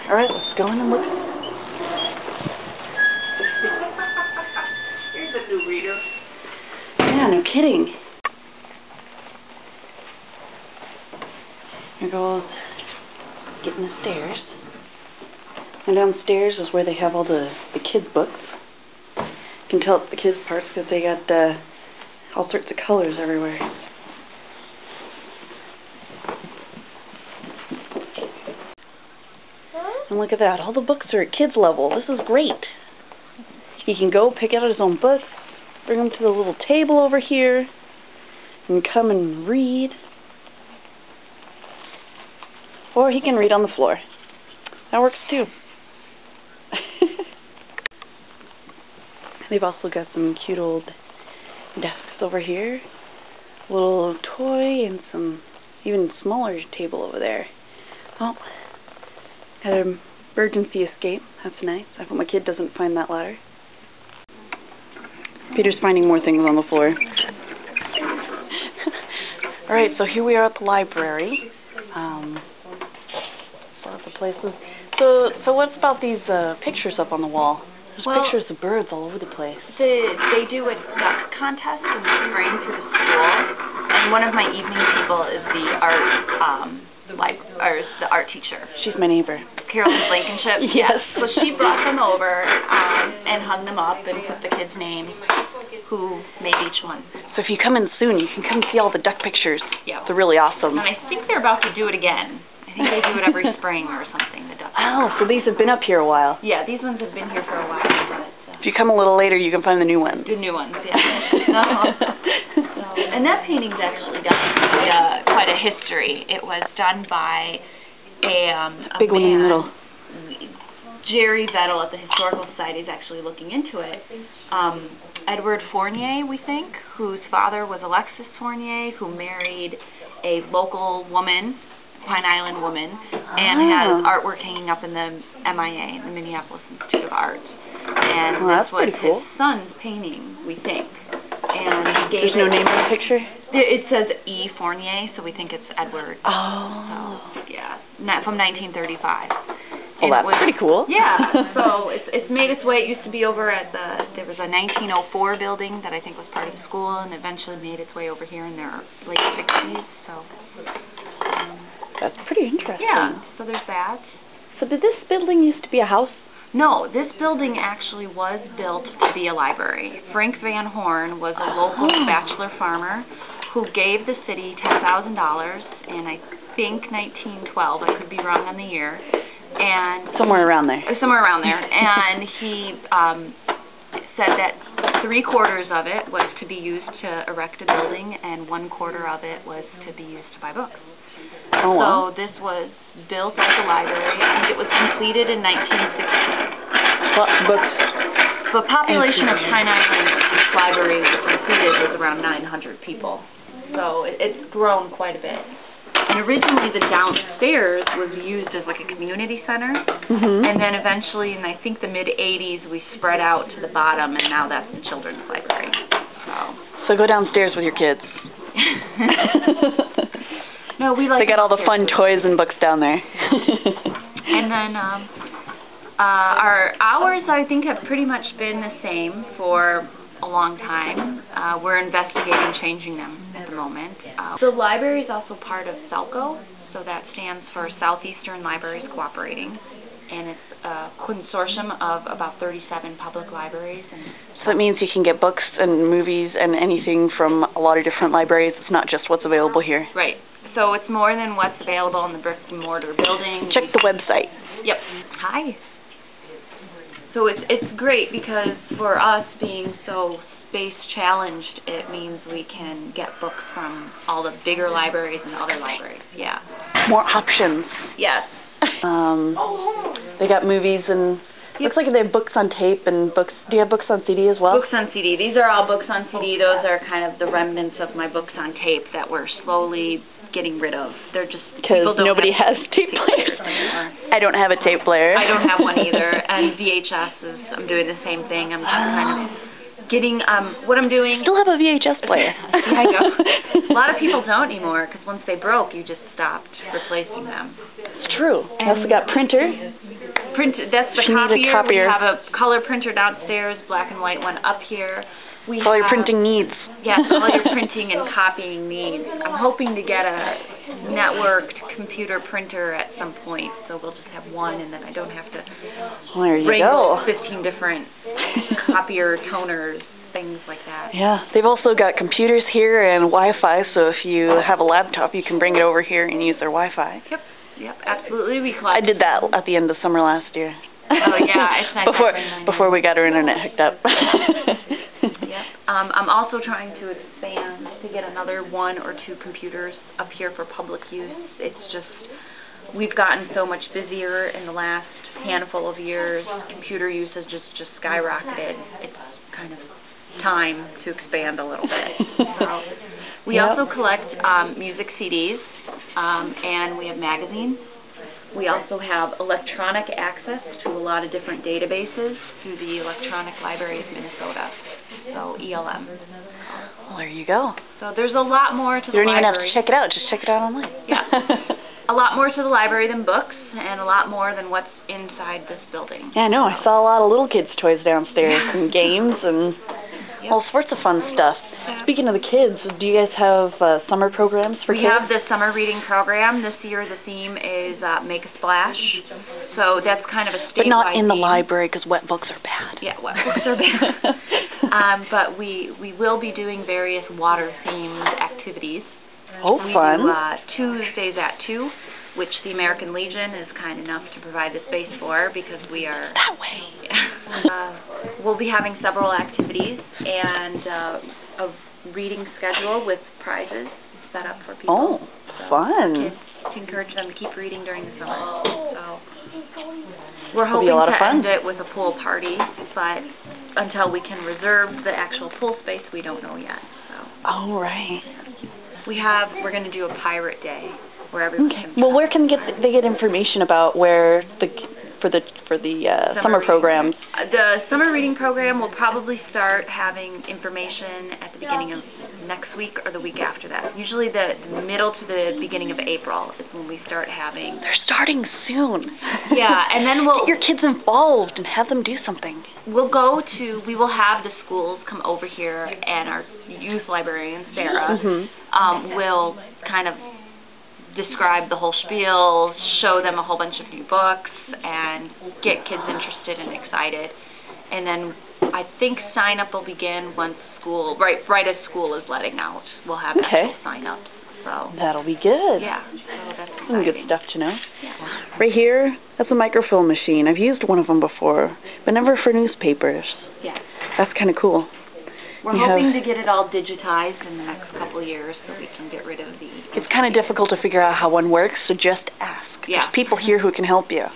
Alright, let's go in and look. Here's a new reader. Yeah, no kidding. Here goes getting the stairs. And downstairs is where they have all the kids' books. You can tell it's the kids' parts because they got all sorts of colors everywhere. And look at that, all the books are at kids level. This is great. He can go pick out his own books, bring them to the little table over here, and come and read. Or he can read on the floor. That works too. They've also got some cute old desks over here. A little toy and some even smaller table over there. Oh, got an emergency escape. That's nice. I hope my kid doesn't find that ladder. Peter's finding more things on the floor. Alright, so here we are at the library. Lots of places. So what's about these pictures up on the wall? There's pictures of birds all over the place. They do a duck contest in the spring through the school, and one of my evening people is the art teacher. She's my neighbor. Carolyn Blankenship. Yes. So she brought them over and hung them up and put the kids' names, who made each one. So if you come in soon, you can come see all the duck pictures. Yeah. They're really awesome. And I think they're about to do it again. I think they do it every spring or something, the duck. Oh, so these have been up here a while. Yeah, these ones have been here for a while. But, if you come a little later, you can find the new ones. The new ones, yeah. And that painting's actually got quite a history. It was done by a big one in the middle. Jerry Vettel at the Historical Society is actually looking into it. Edward Fournier, we think, whose father was Alexis Fournier, who married a local woman, Pine Island woman, and has artwork hanging up in the MIA, the Minneapolis Institute of Art. And that's was pretty cool. His son's painting, we think. And he gave There's no name on the picture? It says E. Fournier, so we think it's Edward. Oh. So, yeah, from 1935. Well, that's pretty cool. Yeah, so it's made its way. It used to be over at there was a 1904 building that I think was part of the school, and eventually made its way over here in their late 60s. So that's pretty interesting. Yeah, so there's that. So did this building used to be a house? No, this building actually was built to be a library. Frank Van Horn was a local bachelor farmer who gave the city $10,000 in, I think, 1912. I could be wrong on the year. And somewhere around there. And he said that 3/4 of it was to be used to erect a building, and 1/4 of it was to be used to buy books. Oh, wow. So this was built as a library. I think it was completed in 1960. Lots of books. The population of Pine Island Library was completed was around 900 people. So it's grown quite a bit. And originally the downstairs was used as like a community center. And then eventually in I think the mid-80s we spread out to the bottom, and now that's the children's library. So go downstairs with your kids. No, we like. They got all the fun toys and books down there. And then our hours, I think, have pretty much been the same for a long time. We're investigating changing them at the moment. The library is also part of SELCO, so that stands for Southeastern Libraries Cooperating, and it's a consortium of about 37 public libraries. And so that means you can get books and movies and anything from a lot of different libraries. It's not just what's available here. Right. So it's more than what's available in the brick and mortar building. Check the website. Yep. Hi. So it's great because for us being so space challenged, it means we can get books from all the bigger libraries and other libraries. Yeah. More options. Yes. They got movies and looks like they have books on tape and books. Do you have books on CD as well? Books on CD. These are all books on CD. Those are kind of the remnants of my books on tape that we're slowly getting rid of. They're just because nobody has tape players anymore. I don't have a tape player. I don't have one either. And VHSs, I'm doing the same thing. I'm just kind of getting what I'm doing. Still have a VHS player. Yeah, I know. A lot of people don't anymore because once they broke, you just stopped replacing them. It's true. I also got printer. That's the She needs a copier. We have a color printer downstairs, black and white one up here. All your printing needs. Yes, all your printing and copying needs. I'm hoping to get a networked computer printer at some point, so we'll just have one, and then I don't have to wrangle 15 different copier toners, things like that. Yeah, they've also got computers here and Wi-Fi, so if you have a laptop, you can bring it over here and use their Wi-Fi. Yep, absolutely. I did that at the end of summer last year. Oh yeah, it's nice. Before we got our internet hooked up. I'm also trying to expand to get another 1 or 2 computers up here for public use. It's just, we've gotten so much busier in the last handful of years. Computer use has just skyrocketed. It's kind of time to expand a little bit. So we also collect music CDs, and we have magazines. We also have electronic access to a lot of different databases through the Electronic Library of Minnesota, so ELM. Well, there you go. So there's a lot more to the library. You don't even have to check it out, just check it out online. Yeah. A lot more to the library than books, and a lot more than what's inside this building. Yeah, I know. I saw a lot of little kids' toys downstairs and games and all sorts of fun stuff. Speaking of the kids, do you guys have summer programs for kids? We have the summer reading program. This year the theme is Make a Splash. So that's kind of a statewide But not in the theme. library, because wet books are bad. Yeah, wet books are bad. But we will be doing various water-themed activities. Oh, fun. We do Tuesdays at 2, which the American Legion is kind enough to provide the space for, because we are... That way. We'll be having several activities and a reading schedule with prizes set up for people. Oh, fun. Kids, to encourage them to keep reading during the summer. So we're It'll hoping be a lot of to fun. end it with a pool party, but until we can reserve the actual pool space, we don't know yet. So. Oh, right. We're going to do a pirate day where everyone can. Well, where can they get information about where for the summer programs? The summer reading program will probably start having information at the beginning of next week or the week after that. Usually the middle to the beginning of April is when we start having. They're starting soon. Yeah, and then we'll get your kids involved and have them do something. We will have the schools come over here, and our youth librarian, Sarah, will kind of describe the whole spiel, show them a whole bunch of new books, and get kids interested and excited. And then I think sign-up will begin once school, right as school is letting out. We'll have actual sign-ups. So that'll be good. Yeah, so that's exciting. Some good stuff to know. Yeah. Right here, that's a microfilm machine. I've used one of them before, but never for newspapers. Yeah. That's kind of cool. We're hoping to get it all digitized in the next couple of years so we can get rid of the... It's kind of difficult to figure out how one works, so just ask. Yeah. There's people here who can help you.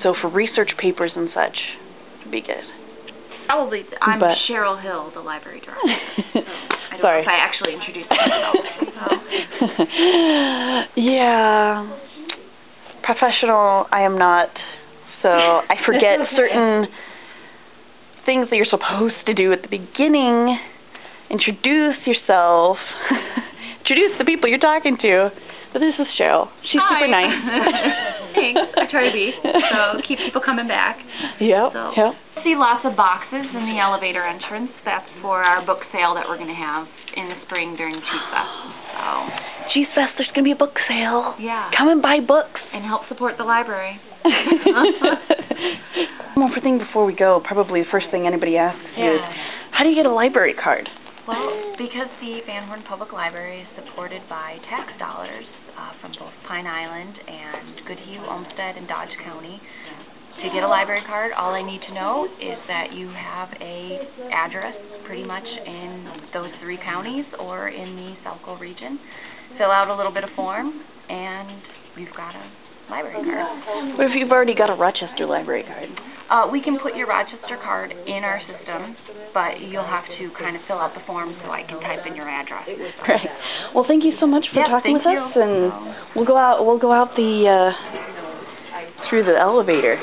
So for research papers and such, it'd be good. Probably. I'm Cheryl Hill, the library director. I don't know if I actually introduced myself. Yeah. Professional, I am not. So I forget certain things that you're supposed to do at the beginning. Introduce yourself. Introduce the people you're talking to. But this is Cheryl. She's super nice. Thanks. I try to be. So keep people coming back. Yep. See lots of boxes in the elevator entrance. That's for our book sale that we're going to have in the spring during Cheese Fest. So. Cheese Fest, there's going to be a book sale. Yeah. Come and buy books. And help support the library. One more thing before we go, probably the first thing anybody asks you is, how do you get a library card? Well, because the Van Horn Public Library is supported by tax dollars from both Pine Island and Goodhue, Olmsted, and Dodge County. To get a library card, all I need to know is that you have a address pretty much in those 3 counties or in the Selco region. Fill out a little bit of form, and we've got a library card. What if you've already got a Rochester library card? We can put your Rochester card in our system, but you'll have to kind of fill out the form so I can type in your address. Right. Well, thank you so much for talking with us, and we'll go out the through the elevator.